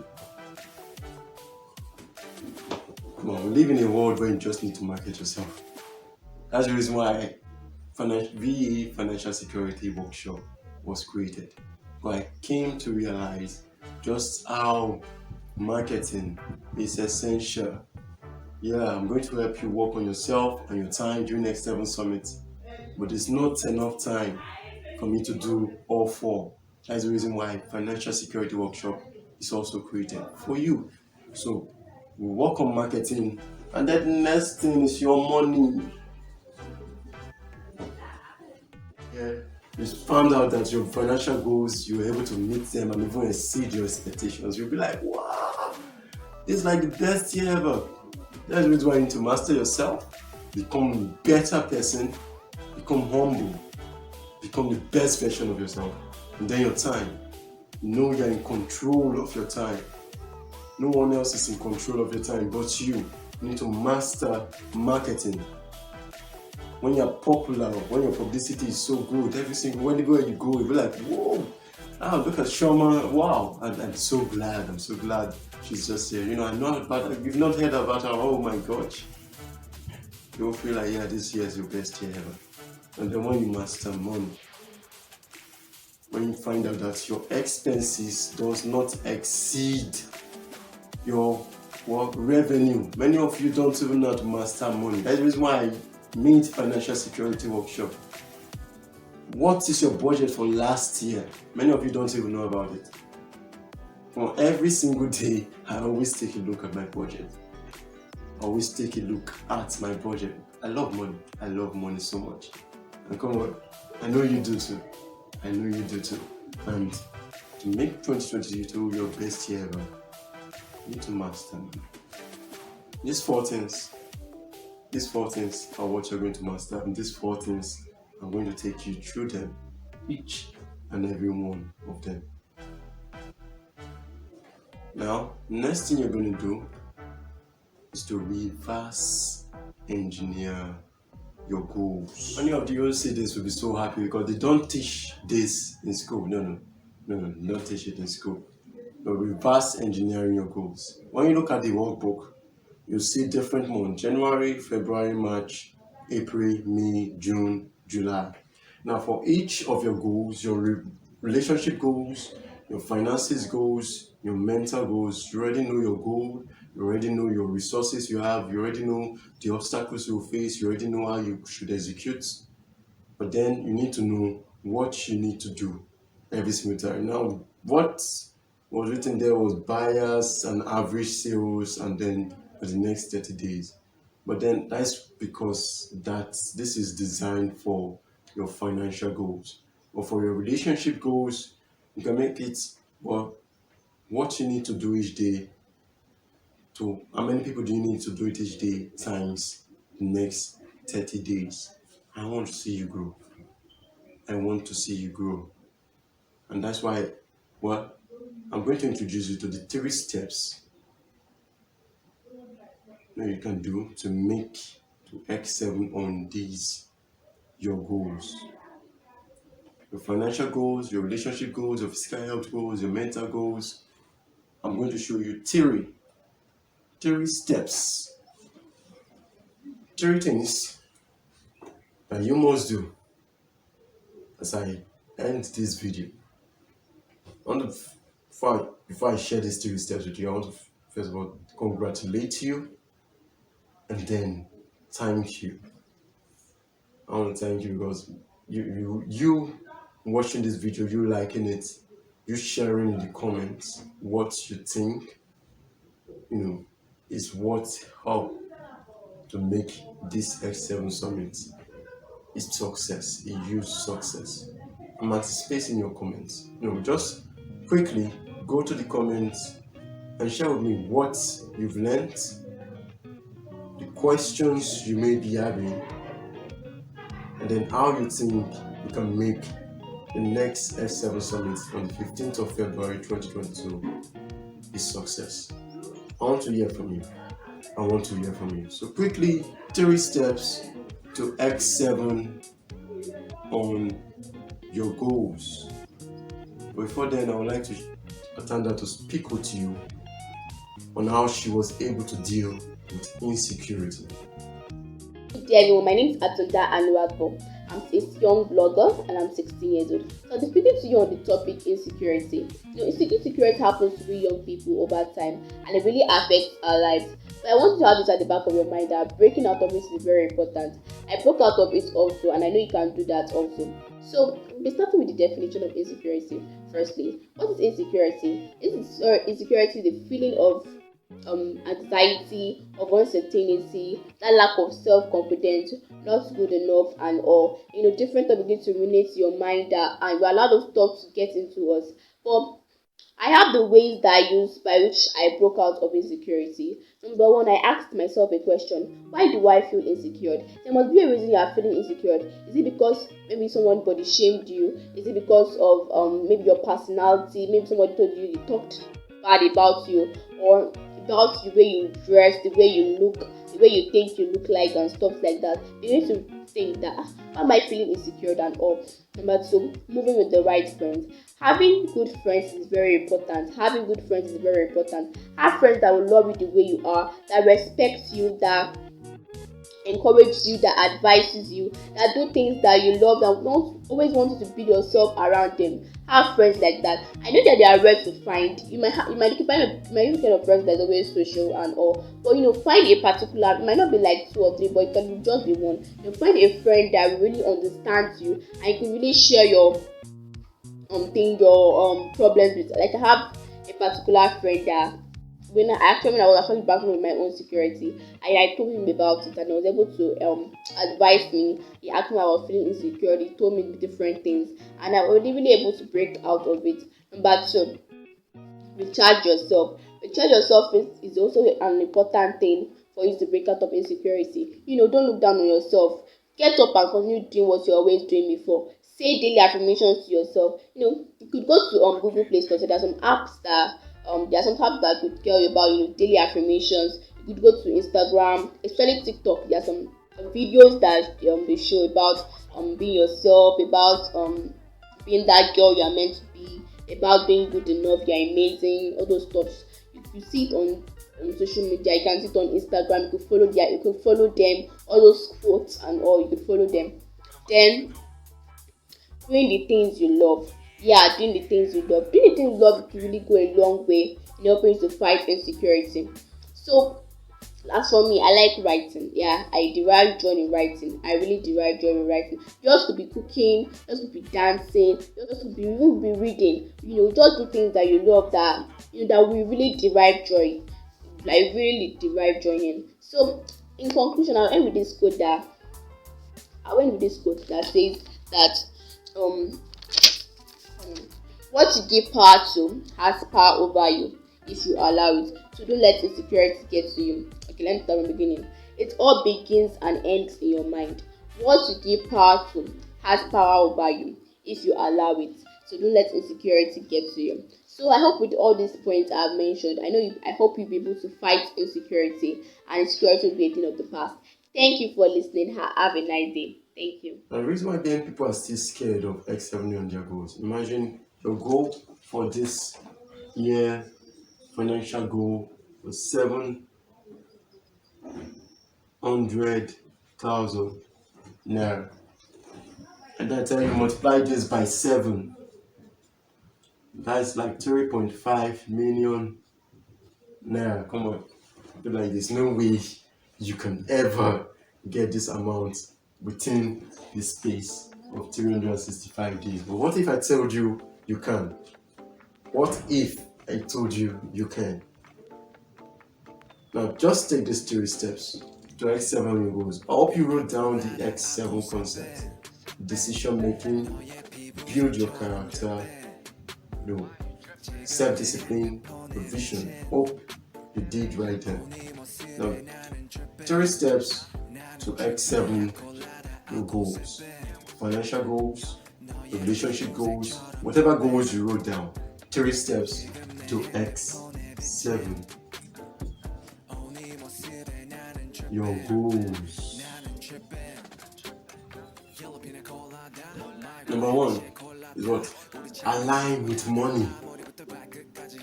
Come on, we live in a world where you just need to market yourself. That's the reason why VE Financial Security Workshop was created. But I came to realize just how marketing is essential. Yeah, I'm going to help you work on yourself and your time during Next 7 Summit. But it's not enough time for me to do all four. That's the reason why Financial Security Workshop is also created for you. So we work on marketing, and then the next thing is your money. Yeah, you found out that your financial goals, you were able to meet them and even exceed your expectations. You'll be like, wow, this is like the best year ever. That's the reason why you need to master yourself, become a better person, become humble, become the best version of yourself. And then your time. Know you're in control of your time. No one else is in control of your time but you. You need to master marketing. When you're popular, when your publicity is so good, everywhere you go, you'll be like, whoa, Oh, look at Shoma. Wow. I'm so glad. I'm so glad she's just here. You know, I know about you've not heard about her. Oh my gosh. You'll feel like, yeah, this year is your best year ever. And then when you master money, when you find out that your expenses does not exceed your revenue. Many of you don't even know how to master money. That's the reason why I made financial security workshop. What is your budget for last year? Many of you don't even know about it. For every single day, I always take a look at my budget. I always take a look at my budget. I love money. I love money so much. And come on, I know you do too. I know you do too. And to make 2022 your best year ever, you need to master money. These four things are what you're going to master. And these four things, I'm going to take you through them, each and every one of them. Now, next thing you're going to do is to reverse engineer your goals. Many of you see this will be so happy because they don't teach this in school. No, don't teach it in school. But reverse engineering your goals. When you look at the workbook, you'll see different months: January, February, March, April, May, June, July. Now, for each of your goals, your relationship goals, your finances goals, your mental goals, you already know your goal. You already know your resources you have. You already know the obstacles you face. You already know how you should execute. But then you need to know what you need to do every single time. Now, what was written there was buyers and average sales, and then for the next 30 days. But then that's because this is designed for your financial goals. Or for your relationship goals, you can make it what you need to do each day. To how many people do you need to do it each day times the next 30 days? I want to see you grow. I want to see you grow. And that's why, I'm going to introduce you to the 3 steps that you can do to excel on these, your goals. Your financial goals, your relationship goals, your physical health goals, your mental goals. I'm going to show you 3 steps, 3 things that you must do as I end this video. Before I share these 3 steps with you, I want to first of all congratulate you and then thank you. I want to thank you because you watching this video, you liking it, you sharing in the comments what you think, is what help to make this X7 Summit a success, a huge success. I'm anticipating your comments. Just quickly go to the comments and share with me what you've learned, the questions you may be having, and then how you think you can make the next F7 Summit on the 15th of February 2022 a success. I want to hear from you. So quickly, 3 steps to X7 on your goals. Before then, I would like to Atanda to speak with you on how she was able to deal with insecurity. Dear everyone, my name is Atanda Anuradbo. I'm a young blogger and I'm 16 years old. So I'll be speaking to you on the topic insecurity. Insecurity happens to we young people over time and it really affects our lives. But I want you to have this at the back of your mind that breaking out of it is very important. I broke out of it also and I know you can do that also. So we'll be starting with the definition of insecurity. Firstly, what is insecurity? Insecurity is the feeling of anxiety, of uncertainty, that lack of self-confidence, not good enough and all. Different thoughts begin to ruminate your mind and you allow those thoughts to get into us. But I have the ways that I use by which I broke out of insecurity. Number 1, I asked myself a question: why do I feel insecure? There must be a reason you are feeling insecure. Is it because maybe someone body shamed you? Is it because of maybe your personality? Maybe somebody told you they talked bad about you, or about the way you dress, the way you look, the way you think you look like, and stuff like that. You need to think that why am I feeling insecure and all. Number two, moving with the right friends. Having good friends is very important. Having good friends is very important. Have friends that will love you the way you are, that respects you, that encourages you, that advises you, that do things that you love, that don't always want you to build yourself around them. Have friends like that. I know that they are rare to find. You might find kind of friends that's always social and all, but find a particular. It might not be like two or three, but it can just be one. Find a friend that really understands you and you can really share your problems with. Like I have a particular friend that when I was actually battling with my own security, I told him about it and I was able to advise me. He asked me how I was feeling insecure. He told me different things and I was really able to break out of it. Number two, recharge yourself. Recharge yourself is also an important thing for you to break out of insecurity. Don't look down on yourself. Get up and continue doing what you're always doing before. Say daily affirmations to yourself. You could go to Google Play Store. So there are some apps that could tell you about daily affirmations. You could go to Instagram, especially TikTok. There are some videos that they show about being yourself, about being that girl you are meant to be, about being good enough, you're amazing, all those stuff. You see it on social media. You can see it on Instagram. You could follow them, all those quotes and all. You could follow them. Then doing the things you love. Doing the things you love. Doing the things you love can really go a long way in helping you to fight insecurity. So, as for me, I like writing. I derive joy in writing. I really derive joy in writing. Just to be cooking, just to be dancing, just to be reading. Just do things that you love that we really derive joy. Like really derive joy in. So, in conclusion, I'll end with this quote that says that what you give power to has power over you if you allow it. So don't let insecurity get to you. Okay, let me start from the beginning. It all begins and ends in your mind. What you give power to has power over you if you allow it. So don't let insecurity get to you. So I hope with all these points I've mentioned, I hope you'll be able to fight insecurity and insecurity will be a thing of the past. Thank you for listening. Have a nice day. Thank you. The reason why then people are still scared of X7 on their goals. Imagine your goal for this year, financial goal was 700,000 naira. And I tell you, multiply this by 7. That's like 3.5 million naira. Come on. But like there's no way you can ever get this amount within the space of 365 days. But what if I told you you can? What if I told you you can? Now just take these 3 steps to X7 goals. I hope you wrote down the X7 concept. Decision making, build your character, self-discipline, vision. Hope you did right there. Now 3 steps to X7 goals. Financial goals, relationship goals, whatever goals you wrote down. 3 steps to X7. Your goals. Number 1 is what? Align with money.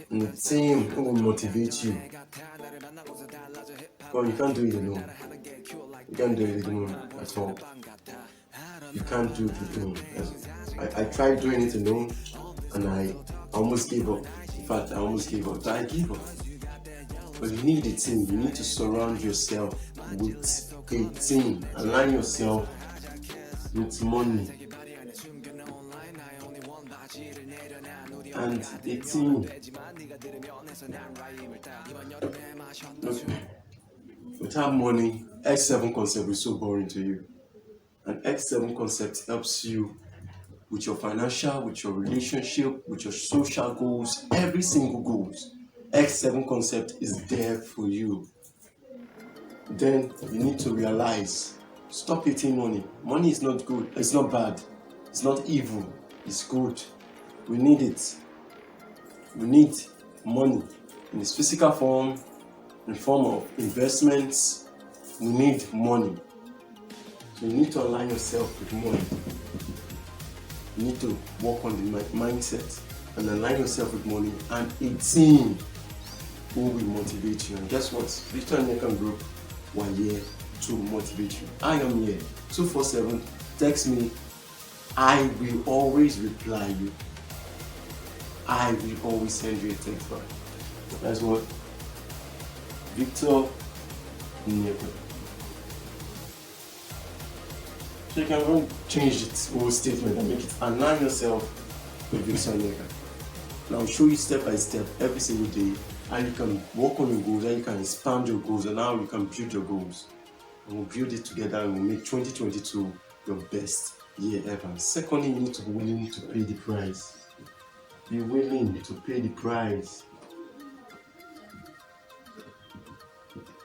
And the team who will motivate you. Well, you can't do it alone. You can't do it alone at all. You can't do it alone. I tried doing it alone and I almost gave up. In fact, I almost gave up. But I gave up. But you need a team. You need to surround yourself with a team. Align yourself with money. And a team. Without money, X7 concept is so boring to you. And X7 concept helps you with your financial, with your relationship, with your social goals, every single goals. X7 concept is there for you. Then you need to realize, stop eating money. Money is not good, it's not bad, it's not evil, it's good. We need it. We need money in its physical form, in the form of investments. We need money. So you need to align yourself with money. You need to work on the mindset and align yourself with money and a team who will motivate you. And guess what? Victor Nyekan Group, 1 year to motivate you. I am here 247. Text me. I will always reply you. I will always send you a text back. That's what Victor Nyekan. So you can go and change the whole statement and make it align yourself with Victor Nyekan. Now I'll show you step by step every single day, and you can work on your goals, and you can expand your goals, and now you can build your goals. And we'll build it together, and we'll make 2022 your best year ever. Secondly, you need to be willing to pay the price. Be willing to pay the price.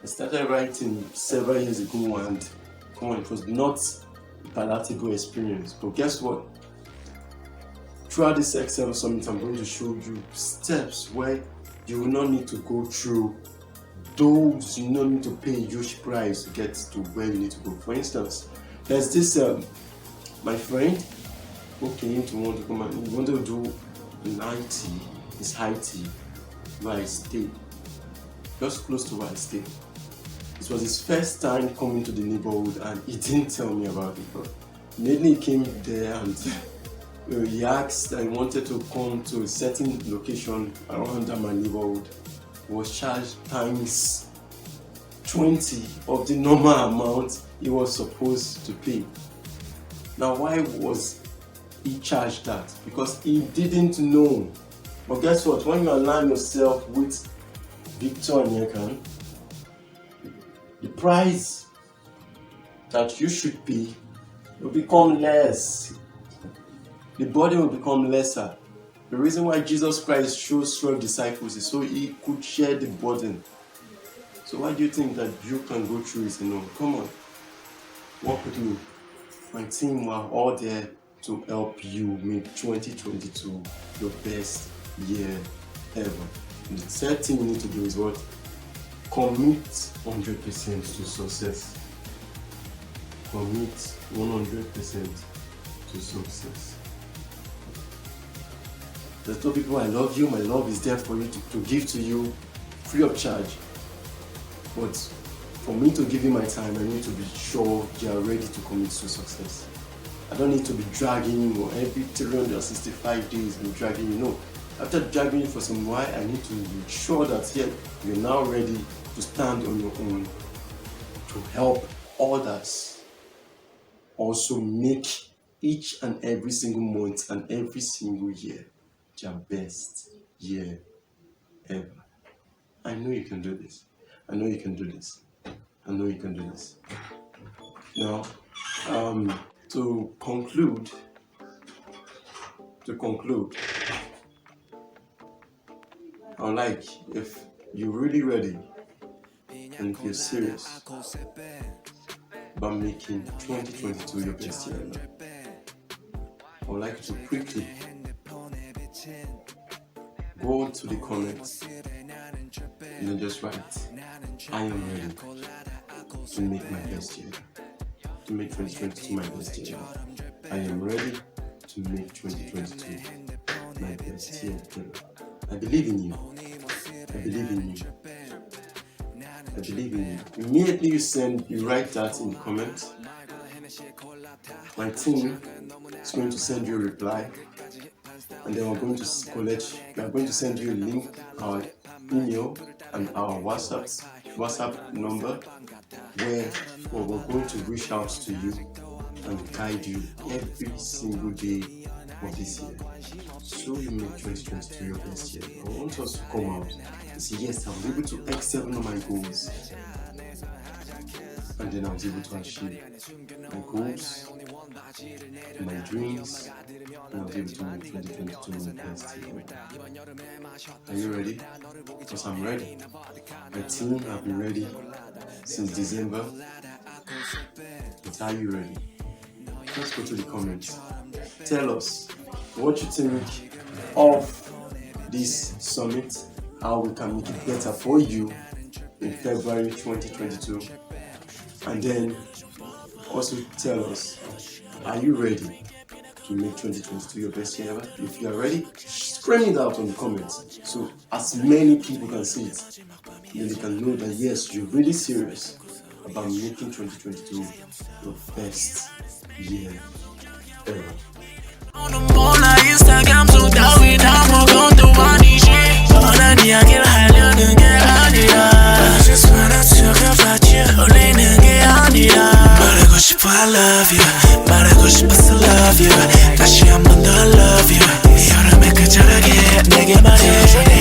I started writing several years ago, and come on, it was not a palatable experience. But guess what? Throughout this Excel Summit, I'm going to show you steps where you will not need to go through those, you don't need to pay a huge price to get to where you need to go. For instance, there's this my friend who came to want to come and he wanted to do in IT, his high tea, where I stay, just close to where I stay. It was his first time coming to the neighborhood and he didn't tell me about it, but immediately he came there and he asked that he wanted to come to a certain location around my neighborhood. He was charged times 20 of the normal amount he was supposed to pay. Now, why was he charged that? Because he didn't know. But guess what? When you align yourself with Victor Nyekan, the price that you should pay will become less. The burden will become lesser. The reason why Jesus Christ chose 12 disciples is so he could share the burden. So why do you think that you can go through it alone? Come on, work with me. My team were all there to help you make 2022 your best year ever. And the third thing you need to do is what? Commit 100% to success. Commit 100% to success. There's two people, I love you, my love is there for you to give to you free of charge. But for me to give you my time, I need to be sure you are ready to commit to success. I don't need to be dragging you every 365 days, I'm dragging you. No, after dragging you for some while, I need to be sure that you're now ready to stand on your own, to help others also make each and every single month and every single year their best year ever. I know you can do this. I know you can do this. I know you can do this. Now, to conclude, I would like, if you're really ready and if you're serious about making 2022 your best year ever, I would like to quickly go to the comments and then just write, I am ready to make my best year, to make 2022 my best year. I am ready to make 2022 my best year ever. I believe in you. I believe in you. I believe in you. Immediately you write that in the comments, my team is going to send you a reply, and then we are going to send you a link, our email and our WhatsApp number, where we're going to reach out to you and guide you every single day of this year. So you make 2022 your best year. I want us to come out and say, yes, I was able to excel on my goals. And then I was able to achieve my goals, my dreams, and I was able to make 2022 my best year. Are you ready? Because I'm ready. My team have been ready since December. But are you ready? Let's go to the comments. Tell us what you think of this summit, how we can make it better for you in February 2022. And then also tell us, are you ready to make 2022 your best year ever? If you are ready, scream it out on the comments so as many people can see it. Then they can know that yes, you're really serious about making 2022 your best year ever. Instagram so that we don't go to one shit. All I need I get high, look get out I just wanna talk about you. Only get out 말하고 싶어 I love you. 말하고 싶어서 love you. 다시 한 번 더 love you. 여름에 그 저녁에 내게 말해.